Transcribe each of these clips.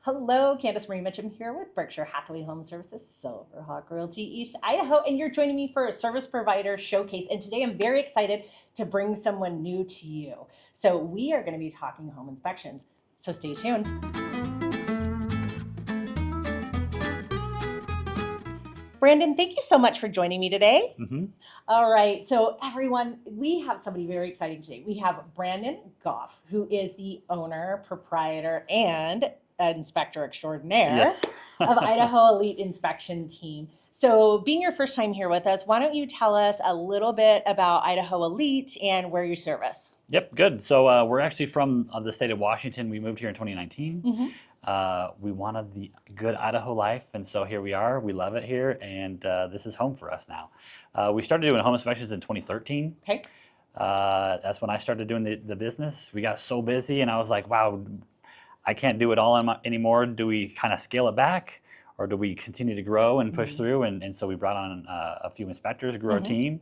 Hello, Candace-Marie Mitcham here with Berkshire Hathaway HomeServices, Silverhawk Realty, East Idaho, and you're joining me for a service provider showcase. And today I'm very excited to bring someone new to you. So we are going to be talking home inspections. So stay tuned. Brandon, thank you so much for joining me today. All right, so everyone, we have somebody very exciting today. We have Brandon Goff, who is the owner, proprietor, and inspector extraordinaire of Idaho Elite Inspection Team. So being your first time here with us, why don't you tell us a little bit about Idaho Elite and where you service? Yep, good. So we're actually from the state of Washington. We moved here in 2019. We wanted the good Idaho life, and so here we are. We love it here, and this is home for us now. We started doing home inspections in 2013. Okay. That's when I started doing the business. We got so busy, and I was like, wow, I can't do it all anymore. Do we kind of scale it back, or do we continue to grow and push through? And so we brought on a few inspectors, grew our team.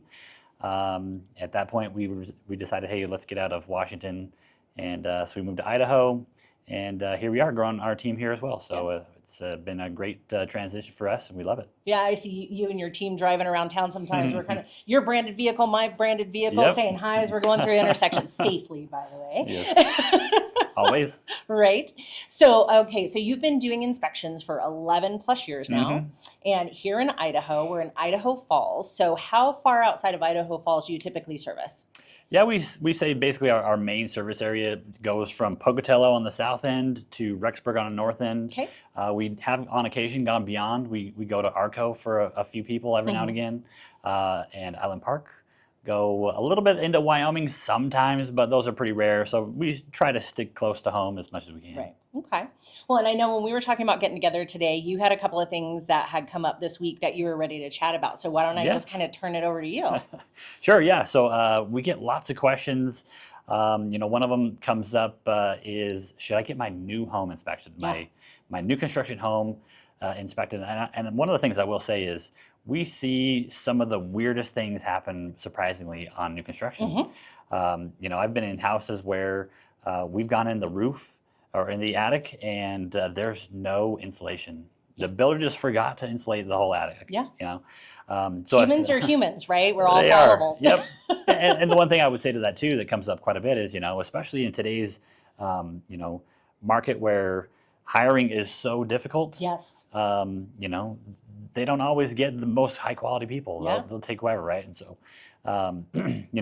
At that point, we decided, hey, let's get out of Washington, and so we moved to Idaho, and here we are growing our team here as well. So it's been a great transition for us, and we love it. Yeah, I see you and your team driving around town sometimes. We're kind of your branded vehicle, my branded vehicle, saying hi as we're going through intersections safely, by the way. Yes. Always. Right. So, okay, so you've been doing inspections for 11 plus years now. And here in Idaho, we're in Idaho Falls. So how far outside of Idaho Falls do you typically service? Yeah, we say basically our main service area goes from Pocatello on the south end to Rexburg on the north end. Okay. We have on occasion gone beyond. We go to Arco for a few people every now and again, and Island Park. Go a little bit into Wyoming sometimes, but those are pretty rare. So we try to stick close to home as much as we can. Right. Okay. Well, and I know when we were talking about getting together today, you had a couple of things that had come up this week that you were ready to chat about. So why don't I just kind of turn it over to you? Sure. Yeah. So we get lots of questions. One of them comes up is, should I get my new home inspected? My new construction home inspected? And one of the things I will say is, we see some of the weirdest things happen, surprisingly, on new construction. I've been in houses where we've gone in the roof or in the attic, and there's no insulation. The builder just forgot to insulate the whole attic. Yeah. So humans are humans, right? We're all they fallible. Yep. And the one thing I would say to that too, that comes up quite a bit, is especially in today's market where hiring is so difficult. Yes. They don't always get the most high quality people. They'll take whoever, right? And so,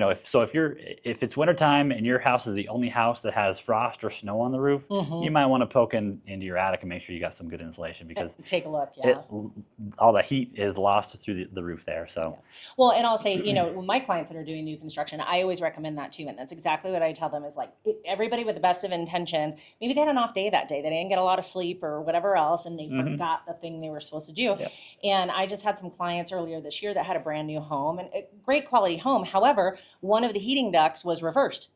if it's wintertime and your house is the only house that has frost or snow on the roof, you might want to poke into your attic and make sure you got some good insulation, because take a look. All the heat is lost through the roof there. So, well, and I'll say, with my clients that are doing new construction, I always recommend that too, and that's exactly what I tell them is, like, everybody with the best of intentions, maybe they had an off day that day, they didn't get a lot of sleep or whatever else, and they forgot the thing they were supposed to do. And I just had some clients earlier this year that had a brand new home, and a great quality home. However, one of the heating ducts was reversed,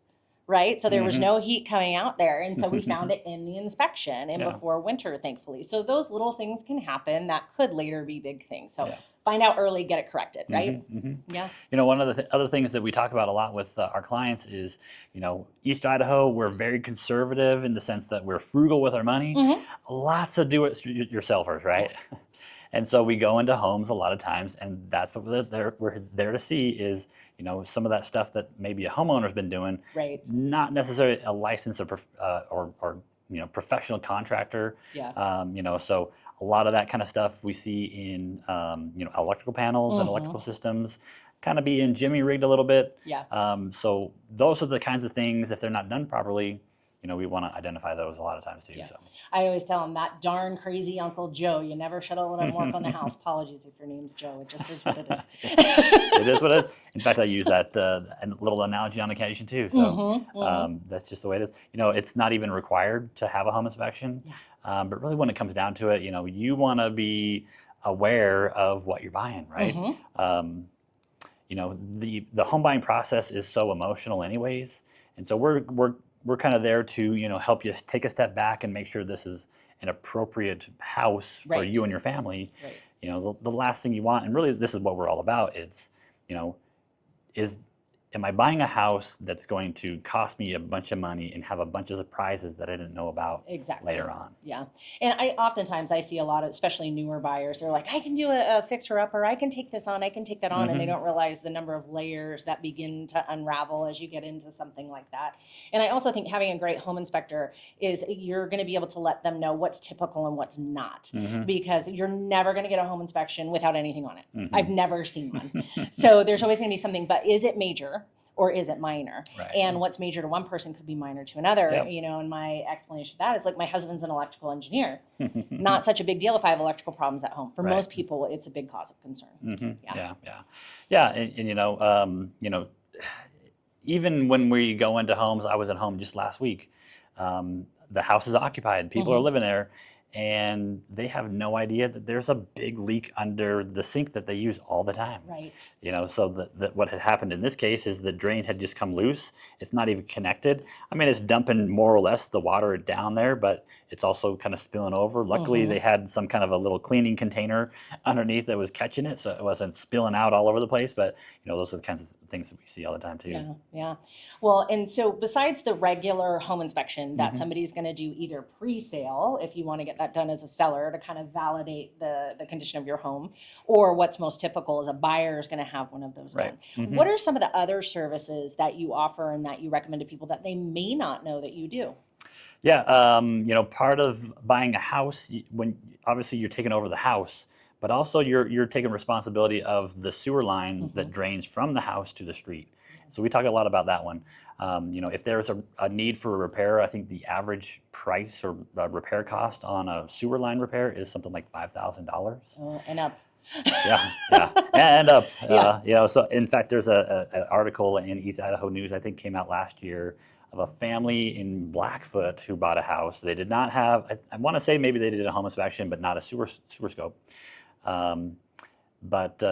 right? So there was no heat coming out there. And so we found it in the inspection and before winter, thankfully. So those little things can happen that could later be big things. So find out early, get it corrected, right? Yeah. One of the other things that we talk about a lot with our clients is, East Idaho, we're very conservative in the sense that we're frugal with our money. Lots of do-it-yourselfers, right? And so we go into homes a lot of times, and that's what we're there to see is, some of that stuff that maybe a homeowner's been doing, right? Not necessarily a licensed or professional contractor. So a lot of that kind of stuff we see in electrical panels and electrical systems, kind of being jimmy rigged a little bit. So those are the kinds of things, if they're not done properly, we want to identify those a lot of times too. So. I always tell them that darn crazy Uncle Joe, you never shut all of them work on the house. Apologies if your name's Joe. It just is what it is. It is what it is. In fact, I use that little analogy on occasion too. So that's just the way it is. It's not even required to have a home inspection. But really when it comes down to it, you want to be aware of what you're buying, right? The home buying process is so emotional anyways. And so we're kind of there to, help you take a step back and make sure this is an appropriate house for you and your family. The last thing you want, and really this is what we're all about, it's, am I buying a house that's going to cost me a bunch of money and have a bunch of surprises that I didn't know about Exactly. later on? Yeah. And oftentimes I see a lot of, especially newer buyers, they're like, I can do a fixer upper, I can take this on, I can take that on. And they don't realize the number of layers that begin to unravel as you get into something like that. And I also think having a great home inspector is you're going to be able to let them know what's typical and what's not, because you're never going to get a home inspection without anything on it. I've never seen one. So there's always going to be something, but is it major? Or is it minor? Right. And what's major to one person could be minor to another. Yep. You know, and my explanation of that is like, my husband's an electrical engineer. Not such a big deal if I have electrical problems at home. For most people, it's a big cause of concern. Yeah. And you know, even when we go into homes, I was at home just last week. The house is occupied. People are living there. And they have no idea that there's a big leak under the sink that they use all the time. Right. You know, so that what had happened in this case is the drain had just come loose. It's not even connected. I mean, it's dumping more or less the water down there, but it's also kind of spilling over. Luckily, they had some kind of a little cleaning container underneath that was catching it, so it wasn't spilling out all over the place. But, you know, those are the kinds of things that we see all the time too. Yeah. Well, and so besides the regular home inspection that somebody's going to do either pre-sale, if you want to get that done as a seller to kind of validate the condition of your home, or what's most typical is a buyer is going to have one of those done. What are some of the other services that you offer and that you recommend to people that they may not know that you do? Yeah, you know, part of buying a house, when obviously you're taking over the house, but also you're taking responsibility of the sewer line that drains from the house to the street. So we talk a lot about that one. You know, if there's a need for a repair, I think the average price or repair cost on a sewer line repair is something like $5,000. And up. Yeah, and up. You know, so in fact, there's an article in East Idaho News, I think came out last year, of a family in Blackfoot who bought a house. They did not have, I want to say maybe they did a home inspection, but not a sewer scope. But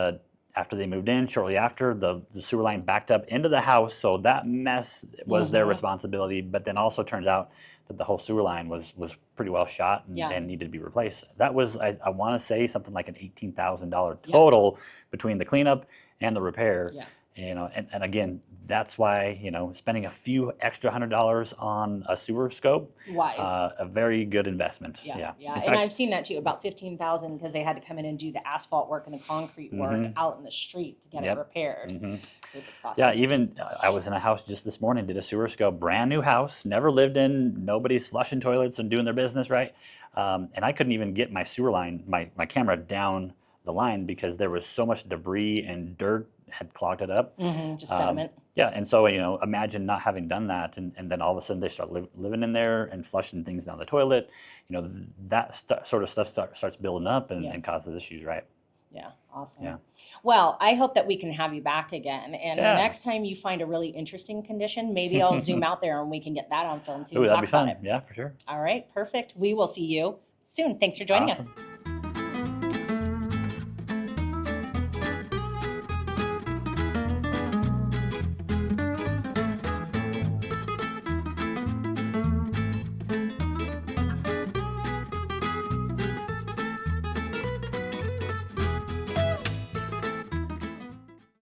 after they moved in, shortly after, the sewer line backed up into the house. So that mess was their responsibility. But then also turns out that the whole sewer line was pretty well shot and needed to be replaced. That was, I want to say, something like an $18,000 total between the cleanup and the repair. You know, and again, that's why, you know, spending a few extra $100 on a sewer scope, a very good investment. Yeah. In And fact, I've seen that too, about $15,000 because they had to come in and do the asphalt work and the concrete work out in the street to get it repaired. So it's costly. Yeah, even I was in a house just this morning, did a sewer scope, brand new house, never lived in, nobody's flushing toilets and doing their business right. And I couldn't even get my sewer line, my camera down the line because there was so much debris and dirt had clogged it up. Just sediment. Yeah, and so, you know, imagine not having done that, and then all of a sudden they start living in there and flushing things down the toilet. You know, that sort of stuff starts building up and causes issues, right? Yeah, awesome. Yeah. Well, I hope that we can have you back again. And the next time you find a really interesting condition, maybe I'll zoom out there and we can get that on film too. Ooh, and that'd be talk fun. about it. Yeah, for sure. All right, perfect. We will see you soon. Thanks for joining us.